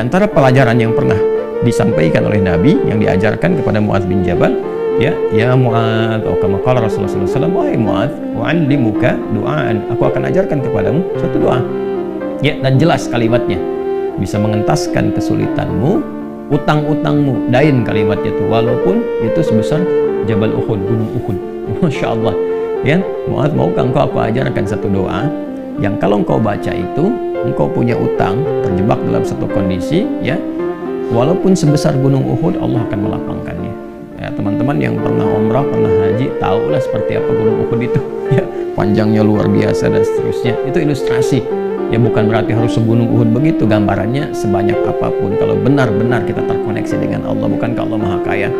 Antara pelajaran yang pernah disampaikan oleh Nabi yang diajarkan kepada Mu'adz bin Jabal, ya Mu'adz, atau kama qala Rasulullah sallallahu alaihi wasallam, wahai Mu'adz, u'allimuka du'aan, aku akan ajarkan kepadamu suatu doa. Ya, dan jelas kalimatnya, bisa mengentaskan kesulitanmu, utang-utangmu, dain kalimatnya itu, walaupun itu sebesar Jabal Uhud, gunung Uhud. Masya Allah. Ya, Mu'adz, maukah engkau aku ajarkan satu doa yang kalau engkau baca itu, engkau punya utang, terjebak dalam satu kondisi, ya, walaupun sebesar gunung Uhud, Allah akan melapangkannya. Ya, teman-teman yang pernah umrah, pernah haji, tahulah seperti apa gunung Uhud itu. Ya, panjangnya luar biasa dan seterusnya. Itu ilustrasi. Ya, bukan berarti harus segunung Uhud begitu. Gambarannya sebanyak apapun, kalau benar-benar kita terkoneksi dengan Allah, bukankah Allah Maha Kaya,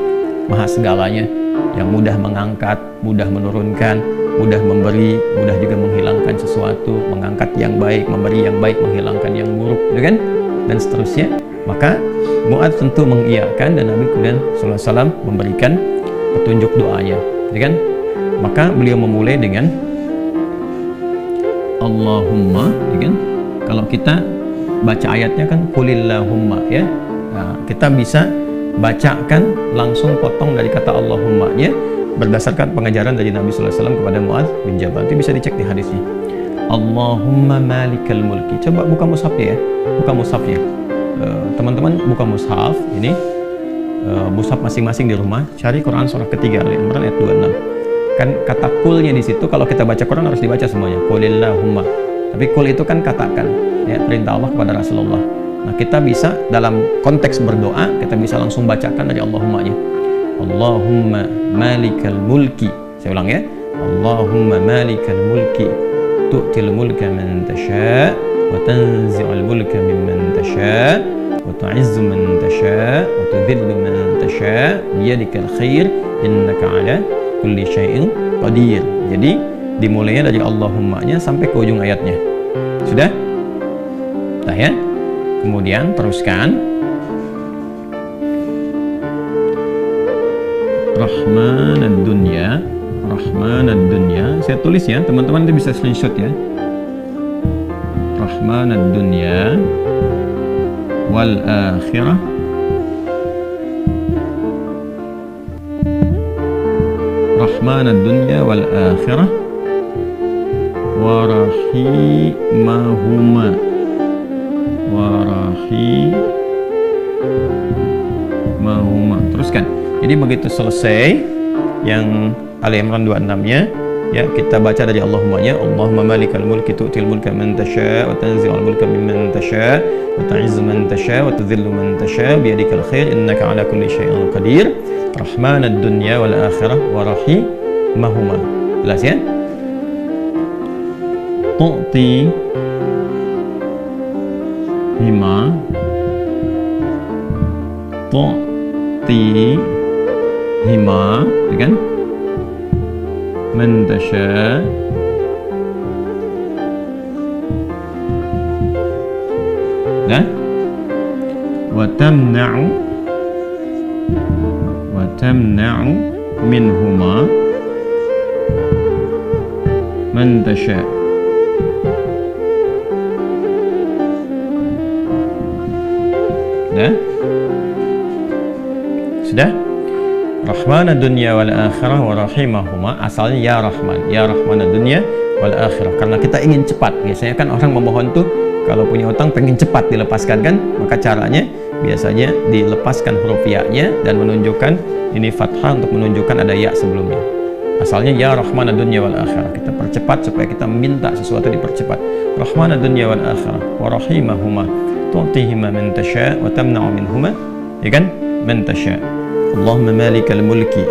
Maha segalanya, yang mudah mengangkat, mudah menurunkan, mudah memberi, mudah juga menghilangkan sesuatu, mengangkat yang baik, memberi yang baik, menghilangkan yang buruk, gitu kan? Dan seterusnya. Maka Mu'adz tentu mengiyakan, dan Nabi kemudian sallallahu alaihi wasallam memberikan petunjuk doanya, gitu kan? Maka beliau memulai dengan Allahumma, gitu kan? Kalau kita baca ayatnya kan qulillahumma, ya. Nah, kita bisa bacakan langsung potong dari kata Allahumma, ya, berdasarkan pengajaran dari Nabi sallallahu alaihi wasallam kepada Mu'adz bin Jabal. Itu bisa dicek di hadisnya. Allahumma malikal mulki. Coba buka mushafnya, ya. Buka mushafnya. Teman-teman buka mushaf ini, mushaf masing-masing di rumah, cari Quran surah ketiga Ali Imran ayat 26. Kan kata kulnya di situ, kalau kita baca Quran harus dibaca semuanya, qulillahumma. Tapi kul itu kan katakan, ya, perintah Allah kepada Rasulullah. Nah, kita bisa dalam konteks berdoa, kita bisa langsung bacakan dari Allahumma-nya. Allahumma malikal mulki. Saya ulang, ya. Allahumma malikal mulki tu'til mulka man tasha' wa tanzi'ul mulka mimman tasha' wa tu'izzu man tasha' wa tudhillu man tasha' biyadikal khair innaka 'ala kulli syai'in qadir. Jadi dimulainya dari Allahumma-nya sampai ke ujung ayatnya. Sudah? Dah, ya. Kemudian teruskan Rahmanad dunya, Rahmanad dunya. Saya tulis, ya, teman-teman itu bisa screenshot, ya. Rahmanad dunya wal akhirah Rahmanad dunya wal akhirah wa rahimahuma warahimahuma. Teruskan. Jadi begitu selesai yang Ali Imran 26-nya, ya, kita baca dari Allahumma-nya. Allahumma malikal mulki tu'til mulka man tasha' wa tanzi'ul mulka mimman tasha' wa tu'izzu man tasha' wa tudhillu man tasha' biyadikal khair innaka 'ala kulli syai'in qadir. Rahmanad dunya wal akhirah wa rahimahuma. Jelas, ya? Tu'ti hima kan, man tasha, nah, wa tamna'u minhuma man tasha. Sudah? Rahmanad dunya wal akhirah wa rahimahuma. Asalnya ya Rahman, ya Rahmanad dunya wal akhirah. Karena kita ingin cepat. Biasanya kan orang memohon tuh kalau punya utang pengen cepat dilepaskan, kan? Maka caranya biasanya dilepaskan huruf ya-nya dan menunjukkan ini fathah untuk menunjukkan ada ya sebelumnya. Asalnya ya Rahmanad dunya wal akhirah. Kita percepat supaya kita minta sesuatu dipercepat. Rahmanad dunya wal akhirah wa rahimahuma tu'tihima man tasha' wa tamna'u minhuma, ya kan? Man tasha'. Allahumma malikal mulki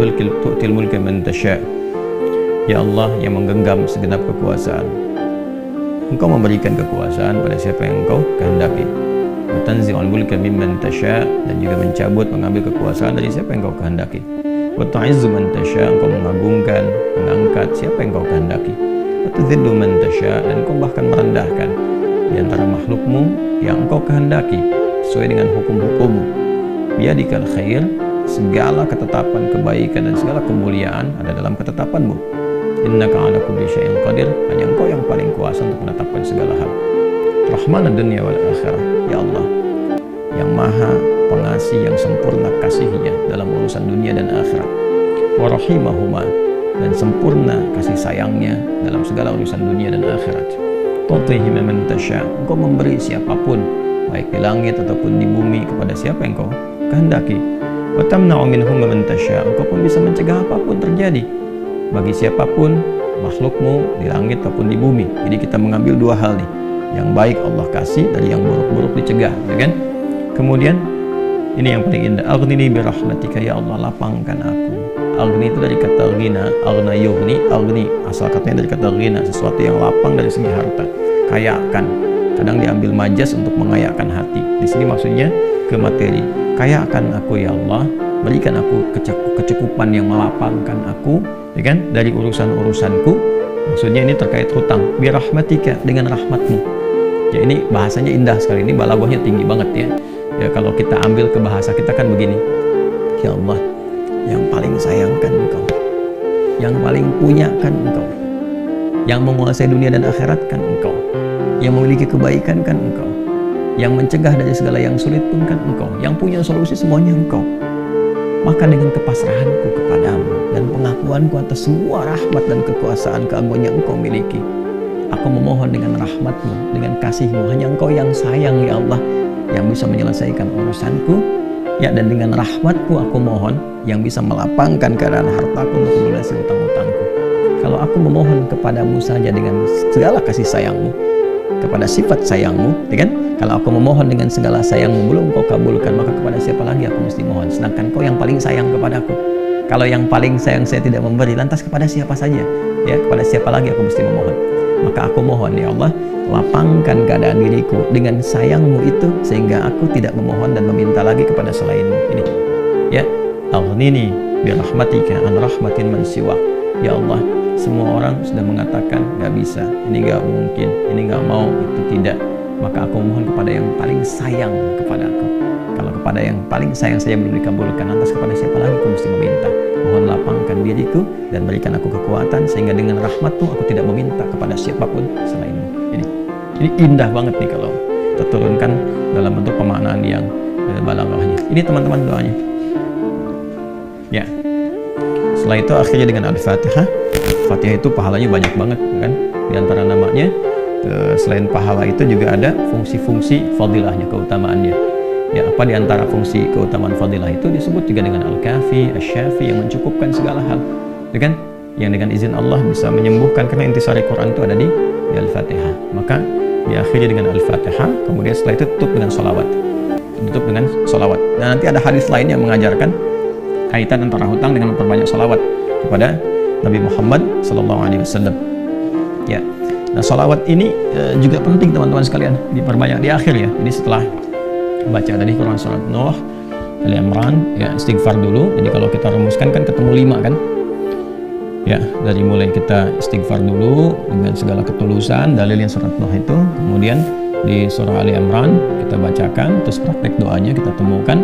tu'til mulka man tasha'. Ya Allah yang menggenggam segenap kekuasaan, Engkau memberikan kekuasaan pada siapa yang Engkau kehendaki. Wa tanzi'ul mulka mimman tasha', dan juga mencabut, mengambil kekuasaan dari siapa yang Engkau kehendaki. Wa tu'izzu man tasha', Engkau mengagungkan, mengangkat siapa yang Engkau kehendaki. Wa tudhillu man tasha', dan Engkau bahkan merendahkan di antara makhlukmu yang Engkau kehendaki sesuai dengan hukum-hukummu. Biyadikal khair, segala ketetapan kebaikan dan segala kemuliaan ada dalam ketetapanmu. Innaka 'ala kulli syai'in qadir, hanya Engkau yang paling kuasa untuk menetapkan segala hal. Rahmanad dunya wal akhirah. Ya Allah, maha pengasih yang sempurna kasihnya dalam urusan dunia dan akhirat. Wa rahimahuma, dan sempurna kasih sayangnya dalam segala urusan dunia dan akhirat. Tu'tihi man tasya, engkau memberi siapapun baik di langit ataupun di bumi kepada siapa yang kau kehendaki. Wa tamna'u minhum man tasya, engkau pun bisa mencegah apapun terjadi bagi siapapun makhlukmu di langit ataupun di bumi. Jadi kita mengambil dua hal nih, yang baik Allah kasih, dari yang buruk-buruk dicegah, ya kan? Kemudian ini yang paling indah, aghnini bi rahmatika, ya Allah lapangkan aku. Aghni itu dari kata ghina, aghna yughni, aghni asal katanya dari kata ghina, sesuatu yang lapang dari segi harta, kayakan. Kadang diambil majas untuk mengayakkan hati. Di sini maksudnya ke materi. Kayakan aku ya Allah, berikan aku kecukupan yang melapangkan aku, ya kan, dari urusan-urusanku. Maksudnya ini terkait hutang. Bi rahmatika, dengan rahmatmu. Ya ini bahasanya indah sekali, ini balaghahnya tinggi banget ya. Ya kalau kita ambil ke bahasa kita kan begini. Ya Allah, yang paling sayangkan engkau, yang paling punya kan engkau, yang menguasai dunia dan akhirat kan engkau, yang memiliki kebaikan kan engkau, yang mencegah dari segala yang sulit pun kan engkau, yang punya solusi semuanya engkau. Maka dengan kepasrahanku kepadamu dan pengakuanku atas semua rahmat dan kekuasaan keagungan yang engkau miliki, aku memohon dengan rahmatmu, dengan kasihmu, hanya engkau yang sayang ya Allah, yang bisa menyelesaikan urusanku. Ya, dan dengan rahmatku aku mohon yang bisa melapangkan keadaan hartaku untuk melunasi hutang-hutangku. Kalau aku memohon kepadamu saja dengan segala kasih sayangmu, kepada sifat sayangmu, ya kan? Kalau aku memohon dengan segala sayangmu belum kau kabulkan, maka kepada siapa lagi aku mesti mohon? Sedangkan kau yang paling sayang kepadaku. Kalau yang paling sayang saya tidak memberi, lantas kepada siapa saja? Ya, kepada siapa lagi aku mesti memohon? Maka aku mohon ya Allah, lapangkan keadaan diriku dengan sayangmu itu, sehingga aku tidak memohon dan meminta lagi kepada selainmu. Ini ya, aghnini bi rahmatika an rahmatin man siwak. Ya Allah, semua orang sudah mengatakan gak bisa, ini gak mungkin, ini gak mau, itu tidak. Maka aku mohon kepada yang paling sayang kepada aku. Kalau kepada yang paling sayang saya belum dikabulkan, lantas kepada siapa lagi aku mesti meminta? Mohon lapangkan diriku dan berikan aku kekuatan, sehingga dengan rahmatmu aku tidak meminta kepada siapapun selainmu. Ini indah banget nih kalau kita turunkan dalam bentuk pemaknaan yang balaghahnya. Ini teman-teman doanya. Ya. Setelah itu akhirnya dengan Al-Fatihah. Fatihah itu pahalanya banyak banget kan? Di antara namanya selain pahala itu juga ada fungsi-fungsi fadilahnya, keutamaannya. Ya, apa di antara fungsi keutamaan fadilah itu disebut juga dengan Al-Kafi, Asy-Syafi, yang mencukupkan segala hal. Ya kan? Yang dengan izin Allah bisa menyembuhkan, karena intisari Quran itu ada di Al-Fatihah. Maka diakhiri dengan Al-Fatihah, kemudian setelah itu tutup dengan sholawat. Tutup dengan sholawat. Dan nanti ada hadis lain yang mengajarkan kaitan antara hutang dengan memperbanyak sholawat kepada Nabi Muhammad SAW. Ya. Nah, sholawat ini juga penting teman-teman sekalian, diperbanyak di akhir ya. Jadi setelah baca tadi Quran, surat Nuh, Ali Imran, ya istighfar dulu. Jadi kalau kita rumuskan kan ketemu 5 kan. Ya, dari mulai kita istighfar dulu dengan segala ketulusan, dalilnya surat Nuh itu, kemudian di surah Ali Imran kita bacakan, terus praktek doanya kita temukan.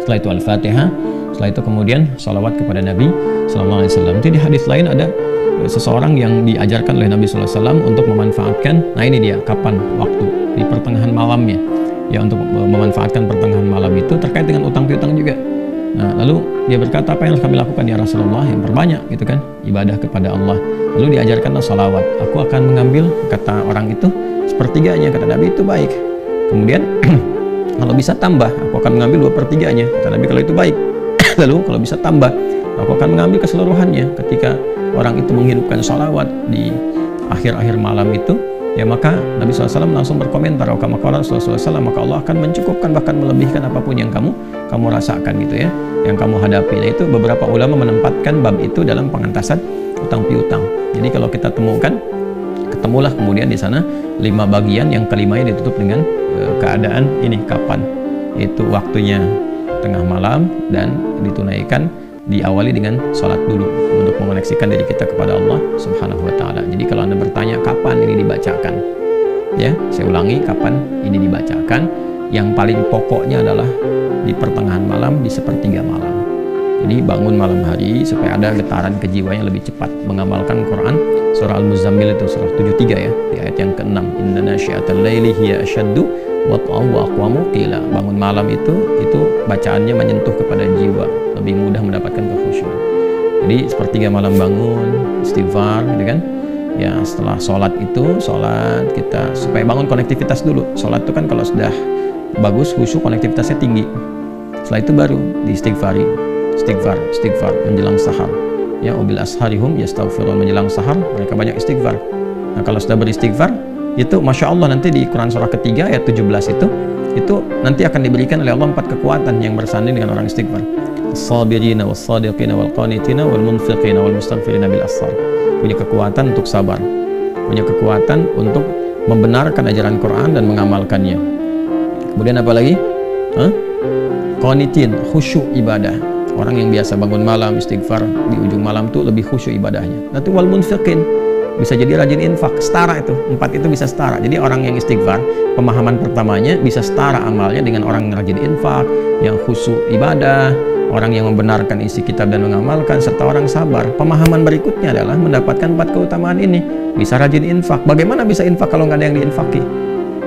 Setelah itu Al-Fatihah, setelah itu kemudian salawat kepada Nabi Sallallahu Alaihi Wasallam. Jadi di hadis lain ada seseorang yang diajarkan oleh Nabi Sallallahu Alaihi Wasallam untuk memanfaatkan, nah ini dia, kapan waktu, di pertengahan malamnya, ya, untuk memanfaatkan pertengahan malam itu terkait dengan utang piutang juga. Nah, lalu dia berkata, apa yang harus kami lakukan ya Rasulullah? Yang perbanyak gitu kan, ibadah kepada Allah. Lalu diajarkanlah salawat. Aku akan mengambil, kata orang itu, sepertiganya, kata Nabi, itu baik. Kemudian kalau bisa tambah, aku akan mengambil 2/3-nya, kata Nabi, kalau itu baik. Lalu kalau bisa tambah, aku akan mengambil keseluruhannya. Ketika orang itu menghidupkan salawat di akhir-akhir malam itu, ya maka Nabi SAW langsung berkomentar, maka Allah akan mencukupkan, bahkan melebihkan apapun yang kamu rasakan gitu ya, yang kamu hadapi. Nah, itu beberapa ulama menempatkan bab itu dalam pengentasan utang piutang. Jadi kalau kita ketemulah kemudian di sana 5 bagian, yang kelimanya ditutup dengan keadaan ini kapan, itu waktunya tengah malam, dan ditunaikan, diawali dengan sholat dulu untuk mengoneksikan diri kita kepada Allah Subhanahu wa Ta'ala. Jadi kalau Anda bertanya kapan ini dibacakan, ya saya ulangi, kapan ini dibacakan, yang paling pokoknya adalah di pertengahan malam, di 1/3 malam. Jadi bangun malam hari supaya ada getaran kejiwanya lebih cepat mengamalkan Quran. Surah Al-Muzammil itu surah 73 ya, di ayat yang ke-6, inna nasyi'atal laili hiya asyaddu wat'aw wa aqwamu qila. Bangun malam itu bacaannya menyentuh kepada jiwa, lebih mudah mendapatkan kekhusyuan. Jadi sepertiga malam bangun, istighfar, gitu kan. Ya, setelah sholat kita supaya bangun konektivitas dulu. Sholat itu kan kalau sudah bagus khusyuk, konektivitasnya tinggi. Setelah itu baru diistighfari, istighfar menjelang sahar. Ya, wabil asharihum yastaghfirun, menjelang sahar mereka banyak istighfar. Nah, kalau sudah beristighfar itu Masya Allah nanti di Quran surah ketiga ayat 17 itu nanti akan diberikan oleh Allah 4 kekuatan yang bersanding dengan orang istighfar. As-sabirina was-sadiqina wal-qanitina wal-munfiqina wal-mustaghfirina bil ashar. Punya kekuatan untuk sabar, punya kekuatan untuk membenarkan ajaran Quran dan mengamalkannya. Kemudian apa lagi? Qanitin, khusyuk ibadah. Orang yang biasa bangun malam istighfar di ujung malam tuh lebih khusyuk ibadahnya. Nanti wal munfiqin, bisa jadi rajin infak, setara itu. 4 itu bisa setara. Jadi orang yang istighfar, pemahaman pertamanya bisa setara amalnya dengan orang yang rajin infak, yang khusyuk ibadah, orang yang membenarkan isi kitab dan mengamalkan, serta orang sabar. Pemahaman berikutnya adalah mendapatkan 4 keutamaan ini. Bisa rajin infak. Bagaimana bisa infak kalau nggak ada yang diinfaki?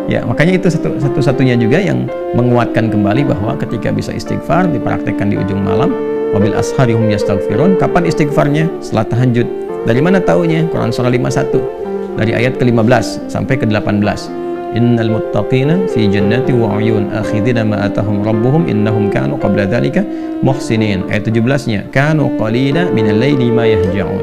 Ya, makanya itu satu-satunya juga yang menguatkan kembali bahwa ketika bisa istighfar dipraktekkan di ujung malam, wabil asharihum yastaghfirun. Kapan istighfarnya? Setelah tahajud. Dari mana taunya? Quran surah 51 dari ayat ke-15 sampai ke-18. Innal muttaqina fi jannati wa 'uyun akhidina ma atahum rabbuhum innahum kanu qabla dzalika muhsinin. Ayat 17-nya, kanu qalila minal laili ma yahja'un.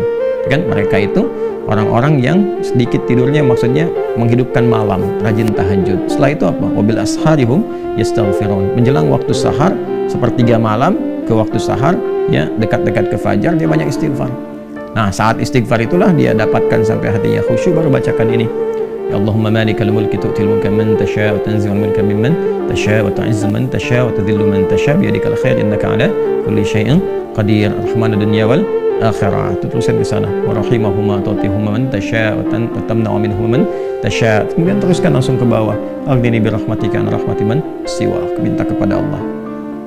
Kan mereka itu orang-orang yang sedikit tidurnya, maksudnya menghidupkan malam, rajin tahajud. Setelah itu apa? Wabil asharihum yastaghfirun. Menjelang waktu sahar, sepertiga malam ke waktu sahar, ya dekat-dekat ke fajar dia banyak istighfar. Nah, saat istighfar itulah dia dapatkan sampai hatinya khusyuk, baru bacakan ini. Ya Allahumma malikal mulki tu'til mulka man tasha' wa tanzi'ul mulka mimman tasha' wa tu'izzu man tasha' wa tudhillu man tasha' bi yadikal khair innaka 'ala kulli syai'in qadir. Rahmanad dunya wal akhirah. Itu tulisan di sana. Wa rahimahuma tu'tihuma man tasha' wa tamna'u minhum man tasha'. Kemudian teruskan langsung ke bawah. Aghdini bi rahmatika an rahmati man siwa. Minta kepada Allah.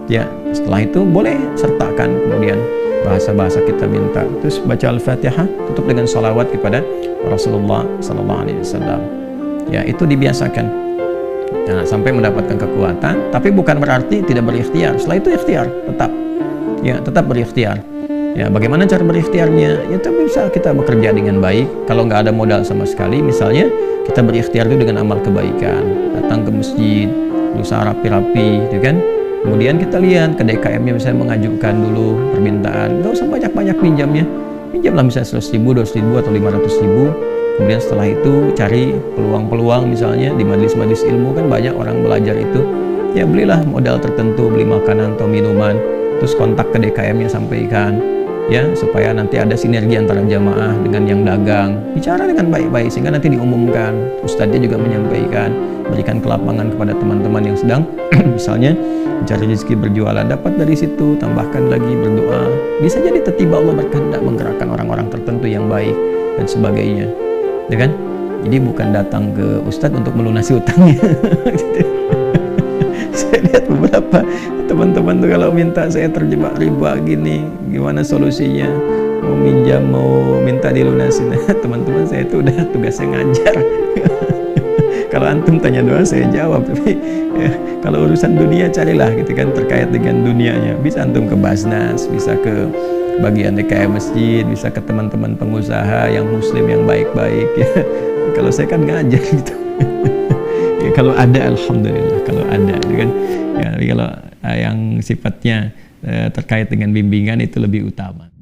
Ya, setelah itu boleh sertakan kemudian bahasa-bahasa kita minta. Terus baca Al-Fatihah, tutup dengan salawat kepada Rasulullah sallallahu alaihi wasallam. Ya, itu dibiasakan. Nah, sampai mendapatkan kekuatan, tapi bukan berarti tidak berikhtiar. Setelah itu ikhtiar tetap. Ya, tetap berikhtiar. Ya, bagaimana cara berikhtiarnya? Ya, tapi bisa kita bekerja dengan baik. Kalau nggak ada modal sama sekali, misalnya kita berikhtiar itu dengan amal kebaikan. Datang ke masjid, berusaha rapi-rapi, gitu kan? Kemudian kita lihat ke DKM-nya, misalnya mengajukan dulu permintaan. Nggak usah banyak-banyak pinjamnya. Pinjamlah misalnya 100.000, 200.000 atau 500.000. Kemudian setelah itu cari peluang-peluang, misalnya di majelis-majelis ilmu kan banyak orang belajar itu. Ya, belilah modal tertentu, beli makanan atau minuman. Terus kontak ke DKM-nya, sampaikan. Ya, supaya nanti ada sinergi antara jamaah dengan yang dagang. Bicara dengan baik-baik sehingga nanti diumumkan. Ustadznya juga menyampaikan, berikan kelapangan kepada teman-teman yang sedang misalnya mencari rezeki berjualan, dapat dari situ, tambahkan lagi berdoa. Bisa jadi tiba-tiba Allah berkehendak menggerakkan orang-orang tertentu yang baik dan sebagainya. Ya kan? Jadi bukan datang ke ustadz untuk melunasi utangnya. Saya lihat beberapa teman-teman tuh kalau minta, saya terjebak riba gini, gimana solusinya? Mau minjam, mau minta dilunasin. Teman-teman saya itu udah tugasnya ngajar. Kalau antum tanya doa saya jawab, tapi ya, kalau urusan dunia carilah gitu kan, terkait dengan dunianya. Bisa antum ke Basnas, bisa ke bagian DKM masjid, bisa ke teman-teman pengusaha yang muslim yang baik-baik ya. Kalau saya kan ngajar gitu. Ya, kalau ada alhamdulillah, kalau ada gitu kan. Ya, kalau yang sifatnya terkait dengan bimbingan itu lebih utama.